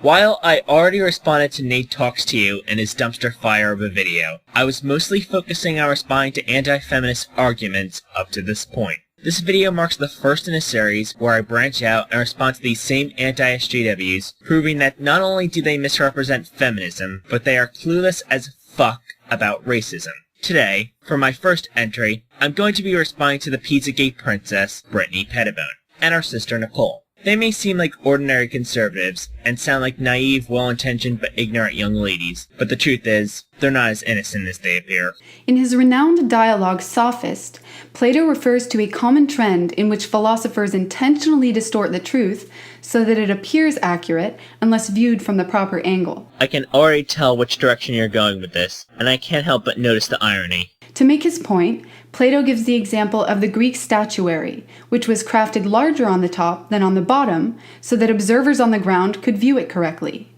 While I already responded to Nate Talks to You in his dumpster fire of a video, I was mostly focusing on responding to anti-feminist arguments up to this point. This video marks the first in a series where I branch out and respond to these same anti-SJWs, proving that not only do they misrepresent feminism, but they are clueless as fuck about racism. Today, for my first entry, I'm going to be responding to the Pizzagate Princess, Brittany Pettibone, and her sister Nicole. They may seem like ordinary conservatives, and sound like naive, well-intentioned, but ignorant young ladies, but the truth is, they're not as innocent as they appear. In his renowned dialogue Sophist, Plato refers to a common trend in which philosophers intentionally distort the truth so that it appears accurate unless viewed from the proper angle. I can already tell which direction you're going with this, and I can't help but notice the irony. To make his point, Plato gives the example of the Greek statuary, which was crafted larger on the top than on the bottom so that observers on the ground could view it correctly.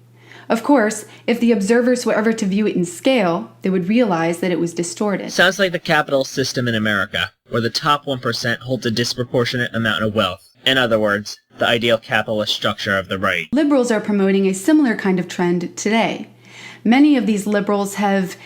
Of course, if the observers were ever to view it in scale, they would realize that it was distorted. Sounds like the capitalist system in America, where the top 1% holds a disproportionate amount of wealth. In other words, the ideal capitalist structure of the right. Liberals are promoting a similar kind of trend today. Many of these liberals have,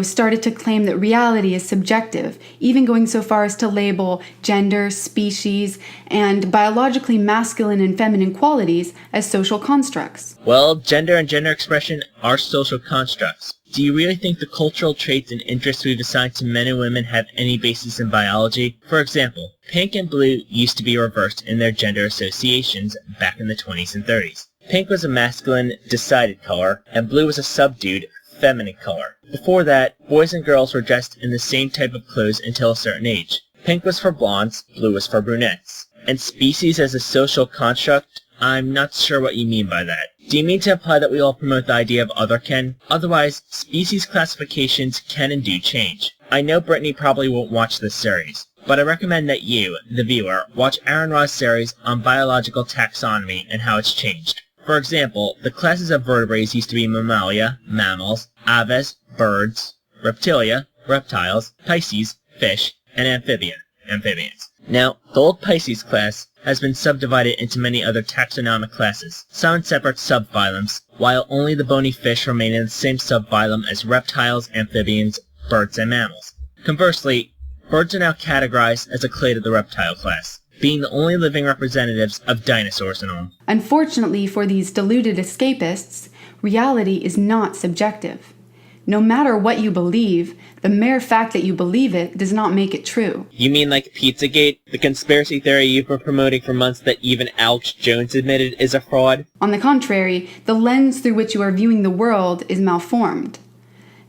started to claim that reality is subjective, even going so far as to label gender, species, and biologically masculine and feminine qualities as social constructs. Well, gender and gender expression are social constructs. Do you really think the cultural traits and interests we've assigned to men and women have any basis in biology? For example, pink and blue used to be reversed in their gender associations back in the 20s and 30s. Pink was a masculine, decided color, and blue was a subdued, feminine color. Before that, boys and girls were dressed in the same type of clothes until a certain age. Pink was for blondes, blue was for brunettes. And species as a social construct? I'm not sure what you mean by that. Do you mean to imply that we all promote the idea of otherkin? Otherwise, species classifications can and do change. I know Brittany probably won't watch this series, but I recommend that you, the viewer, watch Aaron Ra's series on biological taxonomy and how it's changed. For example, the classes of vertebrates used to be Mammalia, mammals, aves, birds, Reptilia, reptiles, Pisces, fish, and amphibians. Now, the old Pisces class has been subdivided into many other taxonomic classes, some in separate subphylums, while only the bony fish remain in the same subphylum as reptiles, amphibians, birds, and mammals. Conversely, birds are now categorized as a clade of the reptile class, being the only living representatives of dinosaurs and all. Unfortunately for these deluded escapists, reality is not subjective. No matter what you believe, the mere fact that you believe it does not make it true. You mean like Pizzagate, the conspiracy theory you've been promoting for months that even Alex Jones admitted is a fraud? On the contrary, the lens through which you are viewing the world is malformed.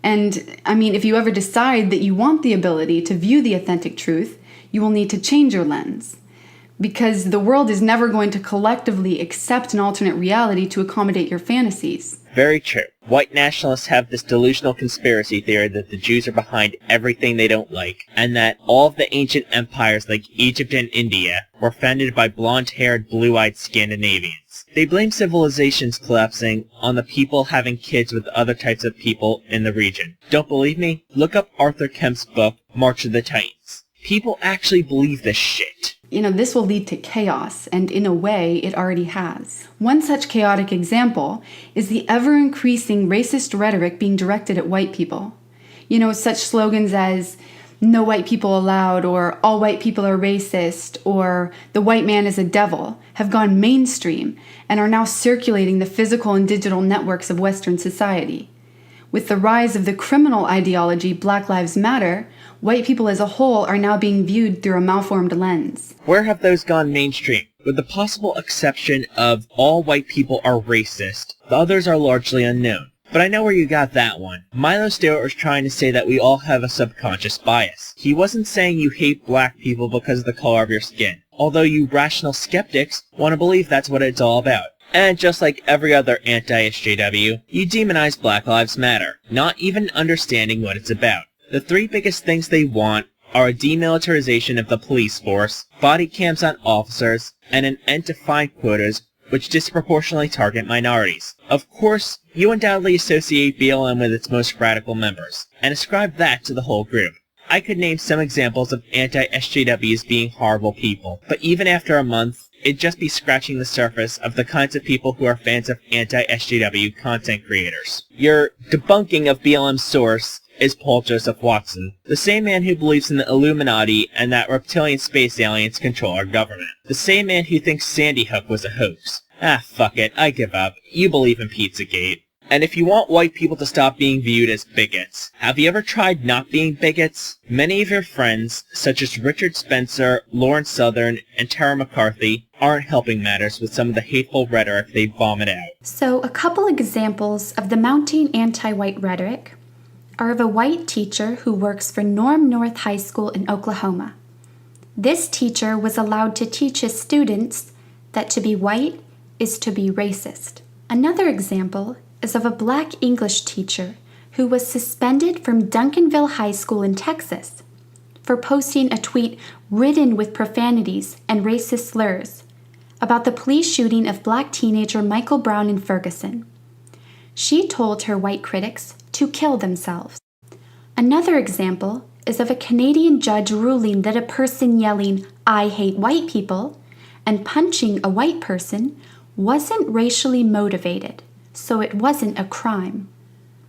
And, if you ever decide that you want the ability to view the authentic truth, you will need to change your lens. Because the world is never going to collectively accept an alternate reality to accommodate your fantasies. Very true. White nationalists have this delusional conspiracy theory that the Jews are behind everything they don't like, and that all of the ancient empires like Egypt and India were founded by blonde-haired, blue-eyed Scandinavians. They blame civilizations collapsing on the people having kids with other types of people in the region. Don't believe me? Look up Arthur Kemp's book, March of the Titans. People actually believe this shit. This will lead to chaos, and in a way, it already has. One such chaotic example is the ever-increasing racist rhetoric being directed at white people. Such slogans as, "No white people allowed," or "All white people are racist," or "The white man is a devil," have gone mainstream and are now circulating the physical and digital networks of Western society. With the rise of the criminal ideology Black Lives Matter, white people as a whole are now being viewed through a malformed lens. Where have those gone mainstream? With the possible exception of all white people are racist, the others are largely unknown. But I know where you got that one. Milo Stewart was trying to say that we all have a subconscious bias. He wasn't saying you hate black people because of the color of your skin, although you rational skeptics want to believe that's what it's all about. And just like every other anti-SJW, you demonize Black Lives Matter, not even understanding what it's about. The three biggest things they want are a demilitarization of the police force, body cams on officers, and an end to fine quotas which disproportionately target minorities. Of course, you undoubtedly associate BLM with its most radical members, and ascribe that to the whole group. I could name some examples of anti-SJWs being horrible people, but even after a month, it'd just be scratching the surface of the kinds of people who are fans of anti-SJW content creators. Your debunking of BLM's source is Paul Joseph Watson, the same man who believes in the Illuminati and that reptilian space aliens control our government. The same man who thinks Sandy Hook was a hoax. Ah, fuck it, I give up. You believe in Pizzagate. And if you want white people to stop being viewed as bigots, have you ever tried not being bigots? Many of your friends, such as Richard Spencer, Lauren Southern, and Tara McCarthy, aren't helping matters with some of the hateful rhetoric they vomit out. So, a couple examples of the mounting anti-white rhetoric are of a white teacher who works for Norm North High School in Oklahoma. This teacher was allowed to teach his students that to be white is to be racist. Another example is of a black English teacher who was suspended from Duncanville High School in Texas for posting a tweet ridden with profanities and racist slurs about the police shooting of black teenager Michael Brown in Ferguson. She told her white critics to kill themselves. Another example is of a Canadian judge ruling that a person yelling, "I hate white people," and punching a white person wasn't racially motivated, so it wasn't a crime.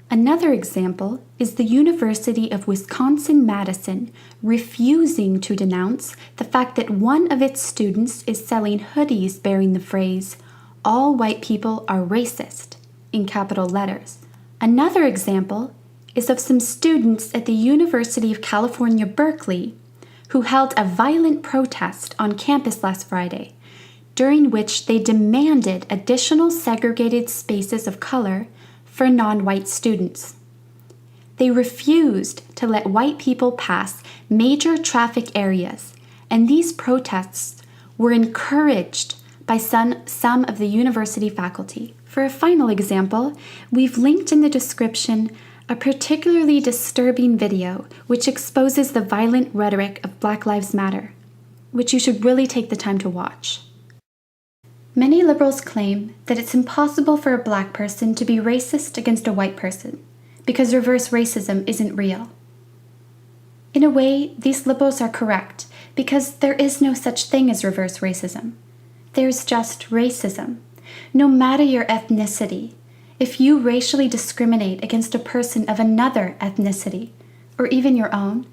Another example is the University of Wisconsin-Madison refusing to denounce the fact that one of its students is selling hoodies bearing the phrase, "All white people are racist," in capital letters. Another example is of some students at the University of California, Berkeley, who held a violent protest on campus last Friday, during which they demanded additional segregated spaces of color for non-white students. They refused to let white people pass major traffic areas, and these protests were encouraged by some of the university faculty. For a final example, we've linked in the description a particularly disturbing video which exposes the violent rhetoric of Black Lives Matter, which you should really take the time to watch. Many liberals claim that it's impossible for a black person to be racist against a white person because reverse racism isn't real. In a way, these liberals are correct because there is no such thing as reverse racism. There's just racism. No matter your ethnicity, if you racially discriminate against a person of another ethnicity, or even your own,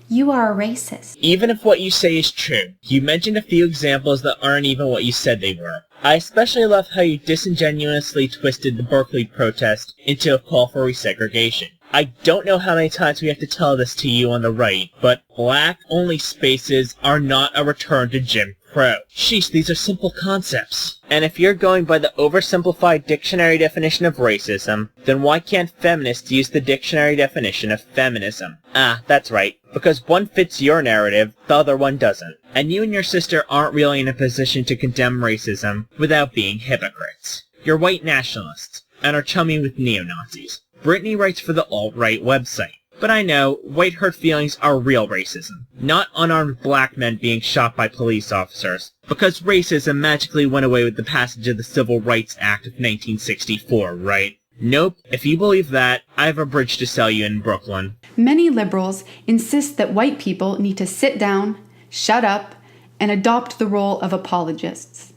you are a racist. Even if what you say is true, you mentioned a few examples that aren't even what you said they were. I especially love how you disingenuously twisted the Berkeley protest into a call for resegregation. I don't know how many times we have to tell this to you on the right, but black-only spaces are not a return to Jim Crow. Sheesh, these are simple concepts. And if you're going by the oversimplified dictionary definition of racism, then why can't feminists use the dictionary definition of feminism? Ah, that's right. Because one fits your narrative, the other one doesn't. And you and your sister aren't really in a position to condemn racism without being hypocrites. You're white nationalists, and are chummy with neo-Nazis. Brittany writes for the alt-right website. But I know, white hurt feelings are real racism, not unarmed black men being shot by police officers, because racism magically went away with the passage of the Civil Rights Act of 1964, right? Nope, if you believe that, I have a bridge to sell you in Brooklyn. Many liberals insist that white people need to sit down, shut up, and adopt the role of apologists.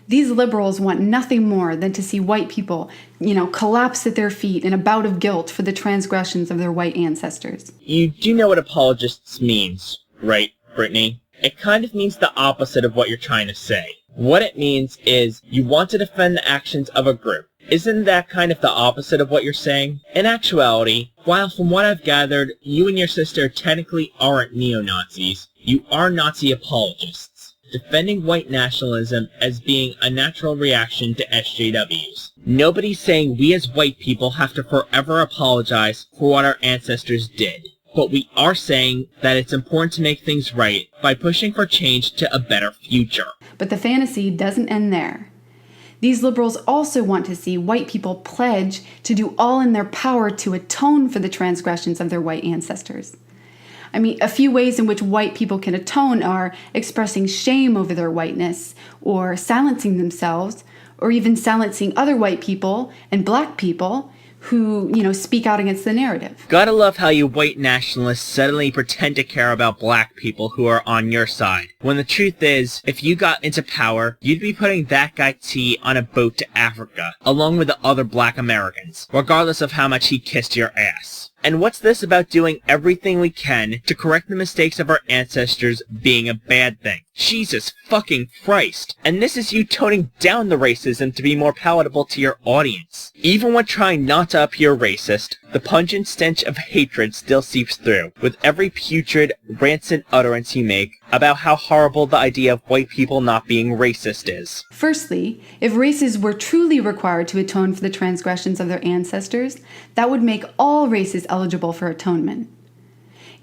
These liberals want nothing more than to see white people, collapse at their feet in a bout of guilt for the transgressions of their white ancestors. You do know what apologists means, right, Brittany? It kind of means the opposite of what you're trying to say. What it means is you want to defend the actions of a group. Isn't that kind of the opposite of what you're saying? In actuality, while from what I've gathered, you and your sister technically aren't neo-Nazis, you are Nazi apologists, defending white nationalism as being a natural reaction to SJWs. Nobody's saying we as white people have to forever apologize for what our ancestors did. But we are saying that it's important to make things right by pushing for change to a better future. But the fantasy doesn't end there. These liberals also want to see white people pledge to do all in their power to atone for the transgressions of their white ancestors. A few ways in which white people can atone are expressing shame over their whiteness, or silencing themselves, or even silencing other white people and black people who, speak out against the narrative. Gotta love how you white nationalists suddenly pretend to care about black people who are on your side, when the truth is, if you got into power, you'd be putting that guy T on a boat to Africa, along with the other black Americans, regardless of how much he kissed your ass. And what's this about doing everything we can to correct the mistakes of our ancestors being a bad thing? Jesus fucking Christ. And this is you toning down the racism to be more palatable to your audience. Even when trying not to appear racist, the pungent stench of hatred still seeps through, with every putrid, rancid utterance you make about how horrible the idea of white people not being racist is. Firstly, if races were truly required to atone for the transgressions of their ancestors, that would make all races eligible for atonement.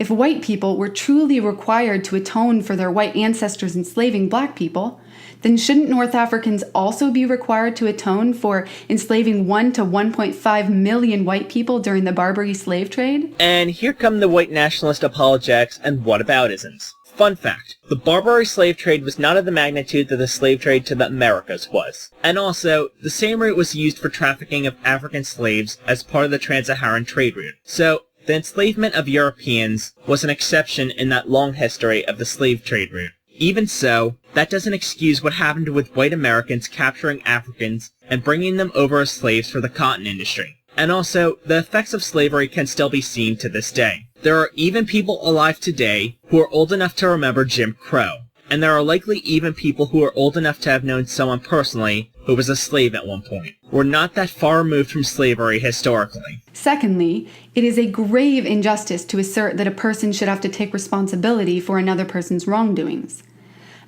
If white people were truly required to atone for their white ancestors enslaving black people, then shouldn't North Africans also be required to atone for enslaving 1 to 1.5 million white people during the Barbary slave trade? And here come the white nationalist apologetics and whataboutisms. Fun fact, the Barbary slave trade was not of the magnitude that the slave trade to the Americas was. And also, the same route was used for trafficking of African slaves as part of the trans-Saharan trade route. So, the enslavement of Europeans was an exception in that long history of the slave trade route. Even so, that doesn't excuse what happened with white Americans capturing Africans and bringing them over as slaves for the cotton industry. And also, the effects of slavery can still be seen to this day. There are even people alive today who are old enough to remember Jim Crow. And there are likely even people who are old enough to have known someone personally who was a slave at one point. We're not that far removed from slavery historically. Secondly, it is a grave injustice to assert that a person should have to take responsibility for another person's wrongdoings.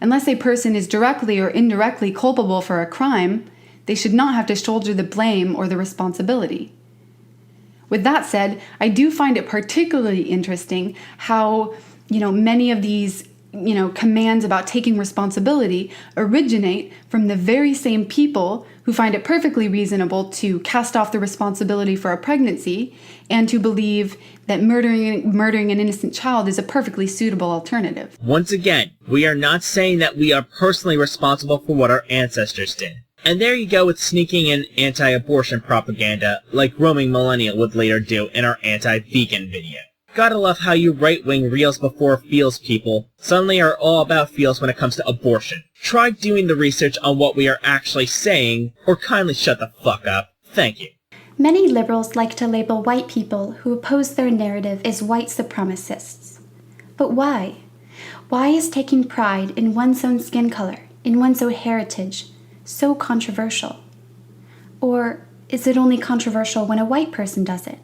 Unless a person is directly or indirectly culpable for a crime, they should not have to shoulder the blame or the responsibility. With that said, I do find it particularly interesting how, many of these, commands about taking responsibility originate from the very same people who find it perfectly reasonable to cast off the responsibility for a pregnancy and to believe that murdering an innocent child is a perfectly suitable alternative. Once again, we are not saying that we are personally responsible for what our ancestors did. And there you go with sneaking in anti-abortion propaganda, like Roaming Millennial would later do in our anti-vegan video. Gotta love how you right-wing reals before feels people suddenly are all about feels when it comes to abortion. Try doing the research on what we are actually saying, or kindly shut the fuck up. Thank you. Many liberals like to label white people who oppose their narrative as white supremacists. But why? Why is taking pride in one's own skin color, in one's own heritage, so controversial? Or is it only controversial when a white person does it?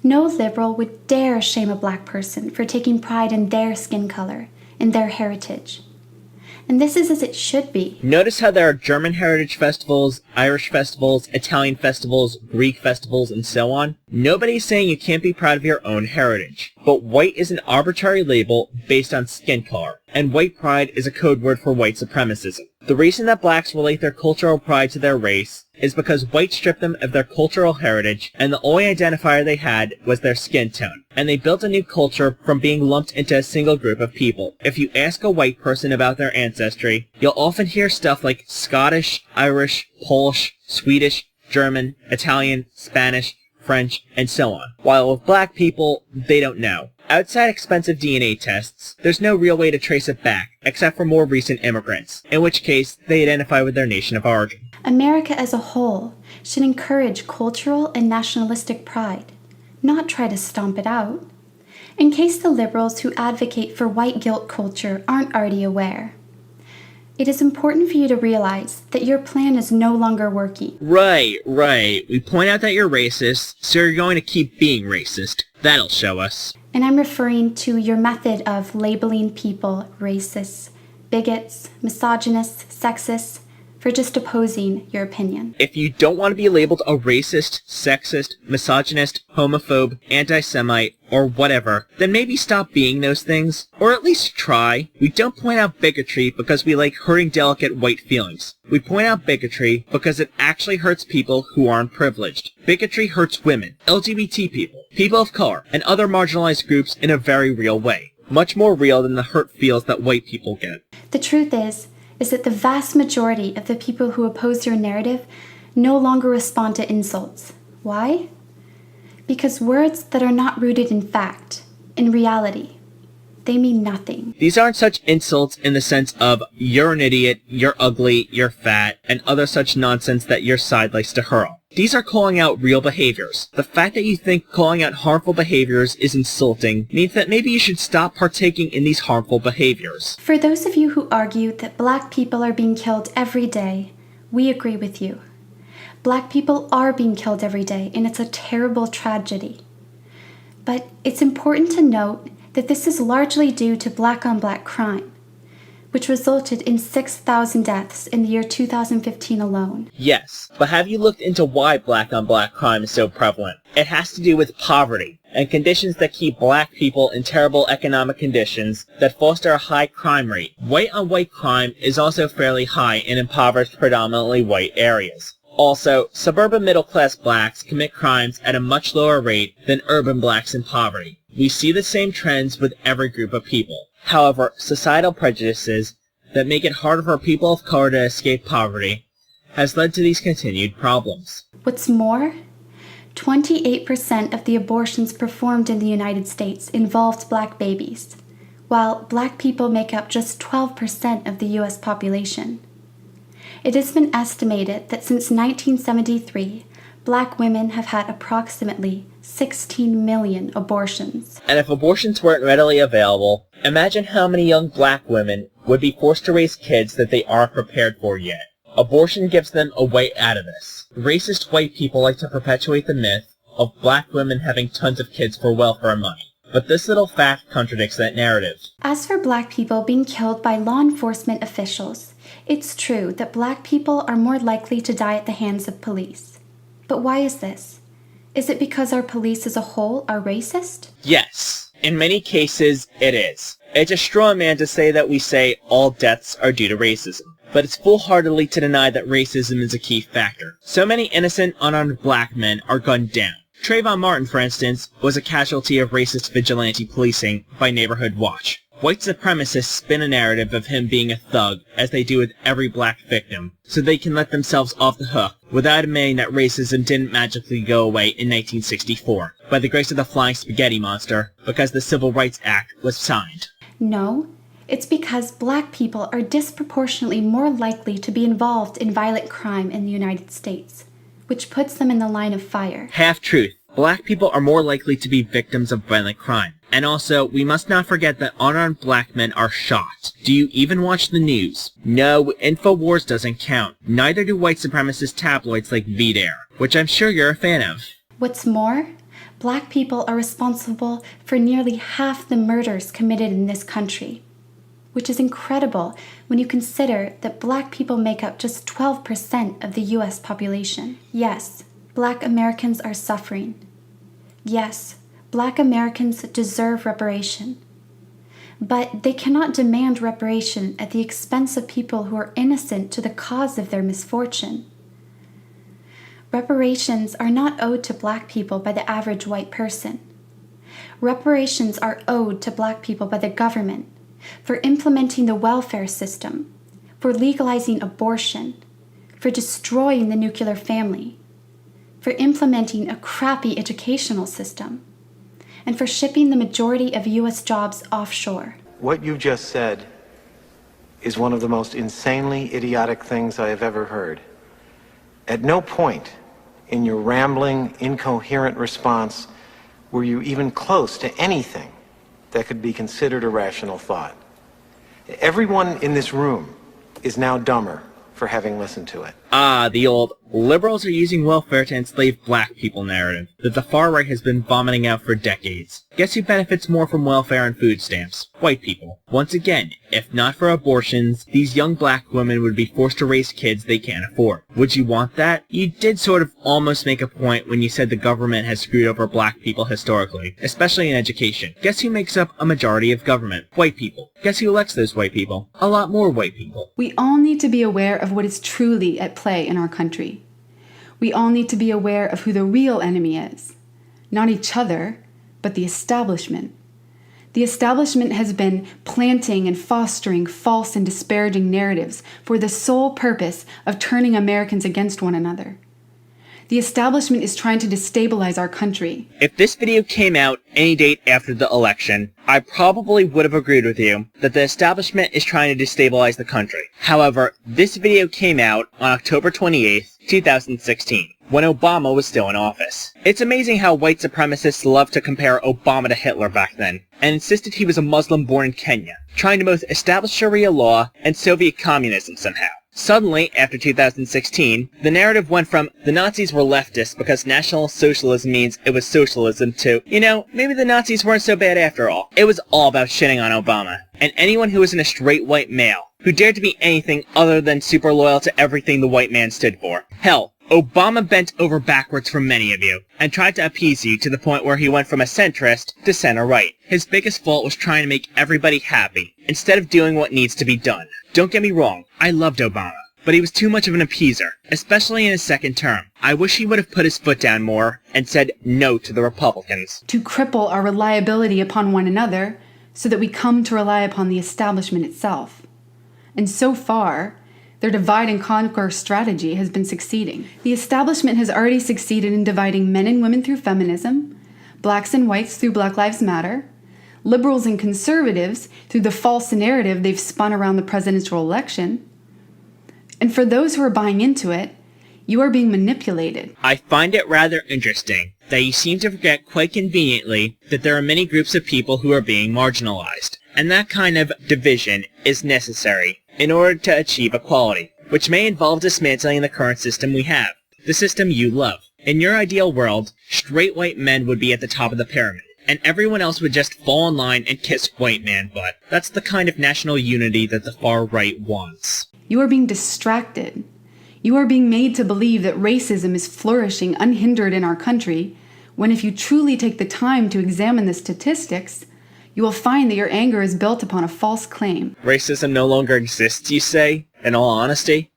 No liberal would dare shame a black person for taking pride in their skin color, in their heritage. And this is as it should be. Notice how there are German heritage festivals, Irish festivals, Italian festivals, Greek festivals, and so on. Nobody's saying you can't be proud of your own heritage. But white is an arbitrary label based on skin color, and white pride is a code word for white supremacism. The reason that blacks relate their cultural pride to their race is because whites stripped them of their cultural heritage, and the only identifier they had was their skin tone. And they built a new culture from being lumped into a single group of people. If you ask a white person about their ancestry, you'll often hear stuff like Scottish, Irish, Polish, Swedish, German, Italian, Spanish, French, and so on. While with black people, they don't know. Outside expensive DNA tests, there's no real way to trace it back, except for more recent immigrants, in which case they identify with their nation of origin. America as a whole should encourage cultural and nationalistic pride, not try to stomp it out. In case the liberals who advocate for white guilt culture aren't already aware, it is important for you to realize that your plan is no longer working. Right. We point out that you're racist, so you're going to keep being racist. That'll show us. And I'm referring to your method of labeling people racists, bigots, misogynists, sexists, for just opposing your opinion. If you don't want to be labeled a racist, sexist, misogynist, homophobe, anti-Semite, or whatever, then maybe stop being those things. Or at least try. We don't point out bigotry because we like hurting delicate white feelings. We point out bigotry because it actually hurts people who aren't privileged. Bigotry hurts women, LGBT people, people of color, and other marginalized groups in a very real way. Much more real than the hurt feels that white people get. The truth is that the vast majority of the people who oppose your narrative no longer respond to insults, Why? Because words that are not rooted in fact, in reality, they mean nothing. These aren't such insults in the sense of, you're an idiot, you're ugly, you're fat, and other such nonsense that your side likes to hurl. These are calling out real behaviors. The fact that you think calling out harmful behaviors is insulting means that maybe you should stop partaking in these harmful behaviors. For those of you who argue that black people are being killed every day, we agree with you. Black people are being killed every day, and it's a terrible tragedy. But it's important to note that this is largely due to black-on-black crime, which resulted in 6,000 deaths in the year 2015 alone. Yes, but have you looked into why black-on-black crime is so prevalent? It has to do with poverty, and conditions that keep black people in terrible economic conditions that foster a high crime rate. White-on-white crime is also fairly high in impoverished, predominantly white areas. Also, suburban middle-class blacks commit crimes at a much lower rate than urban blacks in poverty. We see the same trends with every group of people. However, societal prejudices that make it harder for people of color to escape poverty has led to these continued problems. What's more, 28% of the abortions performed in the United States involved black babies, while black people make up just 12% of the U.S. population. It has been estimated that since 1973, black women have had approximately 16 million abortions. And if abortions weren't readily available, imagine how many young black women would be forced to raise kids that they aren't prepared for yet. Abortion gives them a way out of this. Racist white people like to perpetuate the myth of black women having tons of kids for welfare money. But this little fact contradicts that narrative. As for black people being killed by law enforcement officials, it's true that black people are more likely to die at the hands of police. But why is this? Is it because our police as a whole are racist? Yes. In many cases, it is. It's a straw man to say that we say all deaths are due to racism. But it's foolhardily to deny that racism is a key factor. So many innocent, unarmed black men are gunned down. Trayvon Martin, for instance, was a casualty of racist vigilante policing by Neighborhood Watch. White supremacists spin a narrative of him being a thug, as they do with every black victim, so they can let themselves off the hook, without admitting that racism didn't magically go away in 1964, by the grace of the flying spaghetti monster, because the Civil Rights Act was signed. No, it's because black people are disproportionately more likely to be involved in violent crime in the United States, which puts them in the line of fire. Half-truth. Black people are more likely to be victims of violent crime. And also, we must not forget that unarmed black men are shot. Do you even watch the news? No, InfoWars doesn't count. Neither do white supremacist tabloids like VDare, which I'm sure you're a fan of. What's more, black people are responsible for nearly half the murders committed in this country, which is incredible when you consider that black people make up just 12% of the U.S. population. Yes, black Americans are suffering. Yes, black Americans deserve reparation. But they cannot demand reparation at the expense of people who are innocent to the cause of their misfortune. Reparations are not owed to black people by the average white person. Reparations are owed to black people by the government for implementing the welfare system, for legalizing abortion, for destroying the nuclear family, for implementing a crappy educational system, and for shipping the majority of U.S. jobs offshore. What you just said is one of the most insanely idiotic things I have ever heard. At no point in your rambling, incoherent response were you even close to anything that could be considered a rational thought. Everyone in this room is now dumber for having listened to it. Ah, the old liberals are using welfare to enslave black people narrative that the far right has been vomiting out for decades. Guess who benefits more from welfare and food stamps? White people. Once again, if not for abortions, these young black women would be forced to raise kids they can't afford. Would you want that? You did sort of almost make a point when you said the government has screwed over black people historically, especially in education. Guess who makes up a majority of government? White people. Guess who elects those white people? A lot more white people. We all need to be aware of what is truly at play in our country. We all need to be aware of who the real enemy is. Not each other, but the establishment. The establishment has been planting and fostering false and disparaging narratives for the sole purpose of turning Americans against one another. The establishment is trying to destabilize our country. If this video came out any date after the election, I probably would have agreed with you that the establishment is trying to destabilize the country. However, this video came out on October 28th, 2016, when Obama was still in office. It's amazing how white supremacists love to compare Obama to Hitler back then, and insisted he was a Muslim born in Kenya, trying to both establish Sharia law and Soviet communism somehow. Suddenly, after 2016, the narrative went from the Nazis were leftists because National Socialism means it was socialism to, maybe the Nazis weren't so bad after all. It was all about shitting on Obama, and anyone who wasn't a straight white male, who dared to be anything other than super loyal to everything the white man stood for. Hell, Obama bent over backwards for many of you, and tried to appease you to the point where he went from a centrist to center-right. His biggest fault was trying to make everybody happy, instead of doing what needs to be done. Don't get me wrong, I loved Obama, but he was too much of an appeaser, especially in his second term. I wish he would have put his foot down more and said no to the Republicans. To cripple our reliability upon one another, so that we come to rely upon the establishment itself. And so far, their divide and conquer strategy has been succeeding. The establishment has already succeeded in dividing men and women through feminism, blacks and whites through Black Lives Matter, liberals and conservatives through the false narrative they've spun around the presidential election. And for those who are buying into it, you are being manipulated. I find it rather interesting that you seem to forget quite conveniently that there are many groups of people who are being marginalized, and that kind of division is necessary in order to achieve equality, which may involve dismantling the current system we have, the system you love. In your ideal world, straight white men would be at the top of the pyramid, and everyone else would just fall in line and kiss white man butt. That's the kind of national unity that the far right wants. You are being distracted. You are being made to believe that racism is flourishing unhindered in our country, when if you truly take the time to examine the statistics, you will find that your anger is built upon a false claim. Racism no longer exists, you say? In all honesty?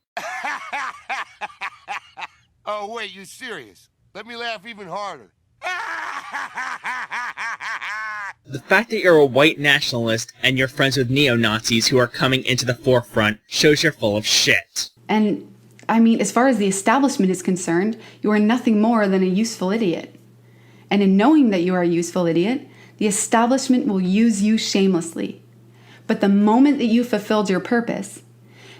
Oh, wait, you serious? Let me laugh even harder. The fact that you're a white nationalist and you're friends with neo-Nazis who are coming into the forefront shows you're full of shit. And, as far as the establishment is concerned, you are nothing more than a useful idiot. And in knowing that you are a useful idiot, the establishment will use you shamelessly. But the moment that you fulfilled your purpose,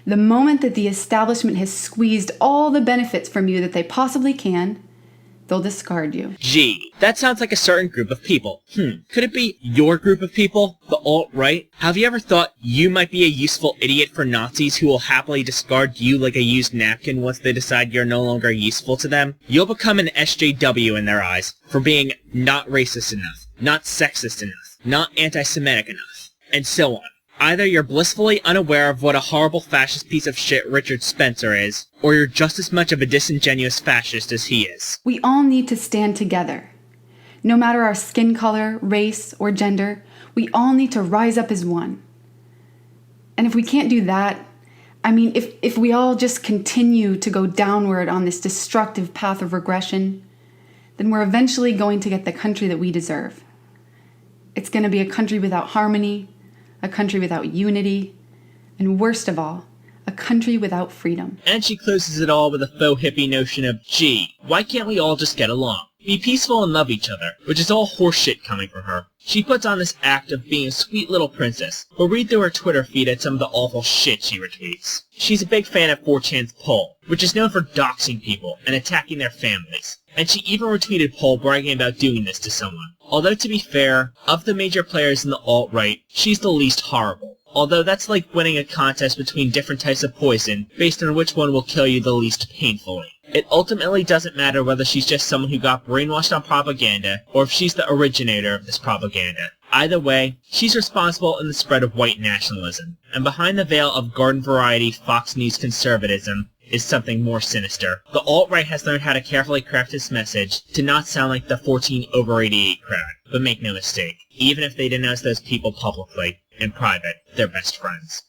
the moment that the establishment has squeezed all the benefits from you that they possibly can, they'll discard you. Gee, that sounds like a certain group of people. Could it be your group of people, the alt-right? Have you ever thought you might be a useful idiot for Nazis who will happily discard you like a used napkin once they decide you're no longer useful to them? You'll become an SJW in their eyes for being not racist enough, not sexist enough, not anti-Semitic enough, and so on. Either you're blissfully unaware of what a horrible fascist piece of shit Richard Spencer is, or you're just as much of a disingenuous fascist as he is. We all need to stand together. No matter our skin color, race, or gender, we all need to rise up as one. And if we can't do that, if we all just continue to go downward on this destructive path of regression, then we're eventually going to get the country that we deserve. It's going to be a country without harmony, a country without unity, and worst of all, a country without freedom. And she closes it all with a faux hippie notion of, gee, why can't we all just get along? Be peaceful and love each other, which is all horseshit coming from her. She puts on this act of being a sweet little princess, but read through her Twitter feed at some of the awful shit she retweets. She's a big fan of 4chan's poll, which is known for doxing people and attacking their families. And she even retweeted poll bragging about doing this to someone. Although to be fair, of the major players in the alt-right, she's the least horrible. Although that's like winning a contest between different types of poison based on which one will kill you the least painfully. It ultimately doesn't matter whether she's just someone who got brainwashed on propaganda, or if she's the originator of this propaganda. Either way, she's responsible in the spread of white nationalism, and behind the veil of garden-variety Fox News conservatism is something more sinister. The alt-right has learned how to carefully craft its message to not sound like the 14 over 88 crowd. But make no mistake, even if they denounce those people publicly, in private, they're best friends.